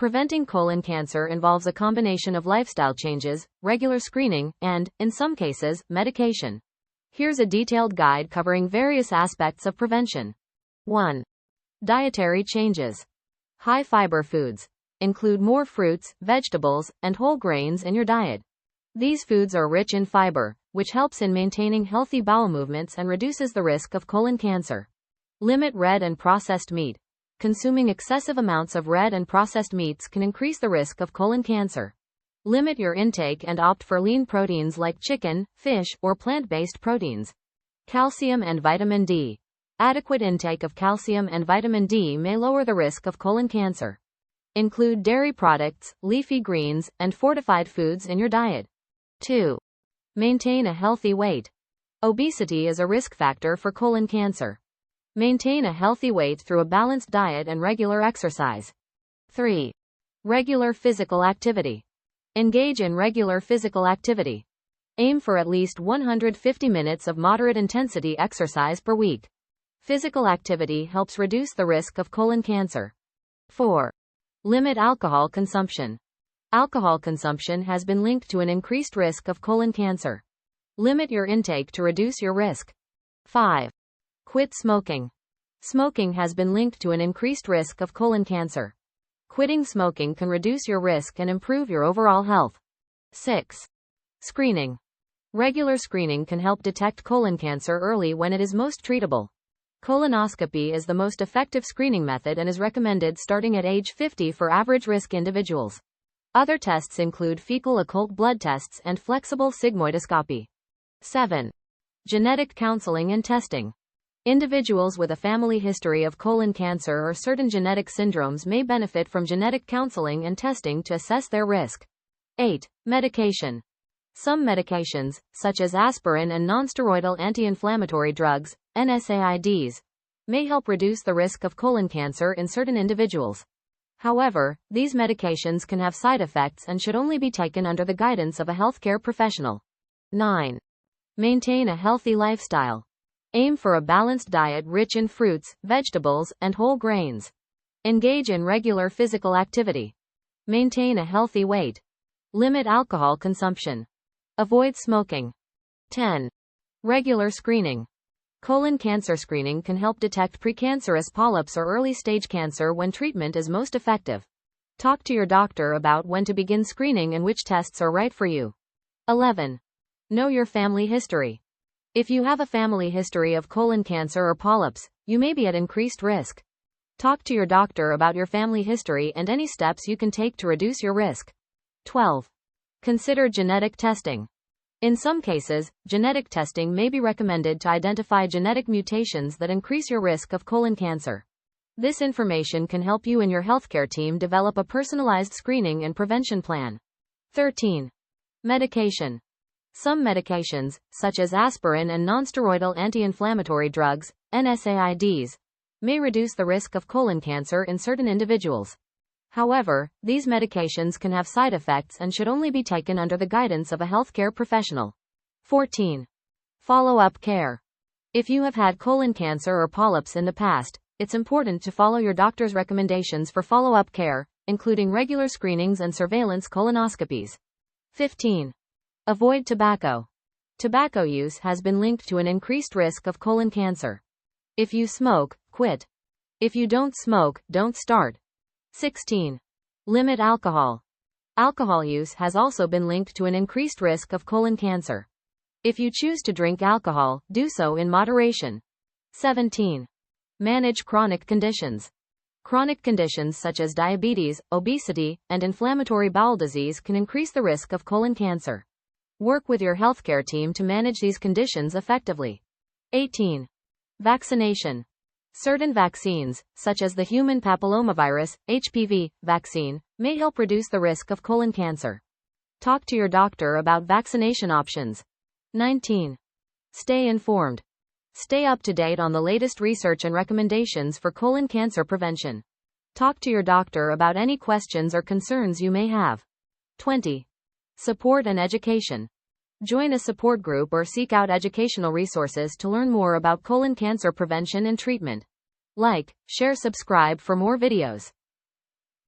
Preventing colon cancer involves a combination of lifestyle changes, regular screening, and, in some cases, medication. Here's a detailed guide covering various aspects of prevention. 1. Dietary changes. High-fiber foods. Include more fruits, vegetables, and whole grains in your diet. These foods are rich in fiber, which helps in maintaining healthy bowel movements and reduces the risk of colon cancer. Limit red and processed meat. Consuming excessive amounts of red and processed meats can increase the risk of colon cancer. Limit your intake and opt for lean proteins like chicken, fish, or plant-based proteins. Calcium and vitamin D. Adequate intake of calcium and vitamin D may lower the risk of colon cancer. Include dairy products, leafy greens, and fortified foods in your diet. 2. Maintain a healthy weight. Obesity is a risk factor for colon cancer. Maintain a healthy weight through a balanced diet and regular exercise. 3. Regular physical activity. Engage in regular physical activity. Aim for at least 150 minutes of moderate intensity exercise per week. Physical activity helps reduce the risk of colon cancer. 4. Limit alcohol consumption. Alcohol consumption has been linked to an increased risk of colon cancer. Limit your intake to reduce your risk. 5. Quit smoking. Smoking has been linked to an increased risk of colon cancer. Quitting smoking can reduce your risk and improve your overall health. 6. Screening. Regular screening can help detect colon cancer early when it is most treatable. Colonoscopy is the most effective screening method and is recommended starting at age 50 for average risk individuals. Other tests include fecal occult blood tests and flexible sigmoidoscopy. 7. Genetic counseling and testing. Individuals with a family history of colon cancer or certain genetic syndromes may benefit from genetic counseling and testing to assess their risk. 8. Medication. Some medications, such as aspirin and nonsteroidal anti-inflammatory drugs, NSAIDs, may help reduce the risk of colon cancer in certain individuals. However, these medications can have side effects and should only be taken under the guidance of a healthcare professional. 9. Maintain a healthy lifestyle. Aim for a balanced diet rich in fruits, vegetables, and whole grains. Engage in regular physical activity. Maintain a healthy weight. Limit alcohol consumption. Avoid smoking. 10. Regular screening. Colon cancer screening can help detect precancerous polyps or early-stage cancer when treatment is most effective. Talk to your doctor about when to begin screening and which tests are right for you. 11. Know your family history. If you have a family history of colon cancer or polyps, you may be at increased risk. Talk to your doctor about your family history and any steps you can take to reduce your risk. 12. Consider genetic testing. In some cases, genetic testing may be recommended to identify genetic mutations that increase your risk of colon cancer. This information can help you and your healthcare team develop a personalized screening and prevention plan. 13. Medication. Some medications, such as aspirin and nonsteroidal anti-inflammatory drugs, NSAIDs, may reduce the risk of colon cancer in certain individuals. However, these medications can have side effects and should only be taken under the guidance of a healthcare professional. 14. Follow-up care. If you have had colon cancer or polyps in the past, it's important to follow your doctor's recommendations for follow-up care, including regular screenings and surveillance colonoscopies. 15. Avoid tobacco. Tobacco use has been linked to an increased risk of colon cancer. If you smoke, quit. If you don't smoke, don't start. 16. Limit alcohol. Alcohol use has also been linked to an increased risk of colon cancer. If you choose to drink alcohol, do so in moderation. 17. Manage chronic conditions. Chronic conditions such as diabetes, obesity, and inflammatory bowel disease can increase the risk of colon cancer. Work with your healthcare team to manage these conditions effectively. 18. Vaccination. Certain vaccines, such as the human papillomavirus, HPV, vaccine, may help reduce the risk of colon cancer. Talk to your doctor about vaccination options. 19. Stay informed. Stay up to date on the latest research and recommendations for colon cancer prevention. Talk to your doctor about any questions or concerns you may have. 20. Support and education. Join a support group or seek out educational resources to learn more about colon cancer prevention and treatment. Like, share, subscribe for more videos.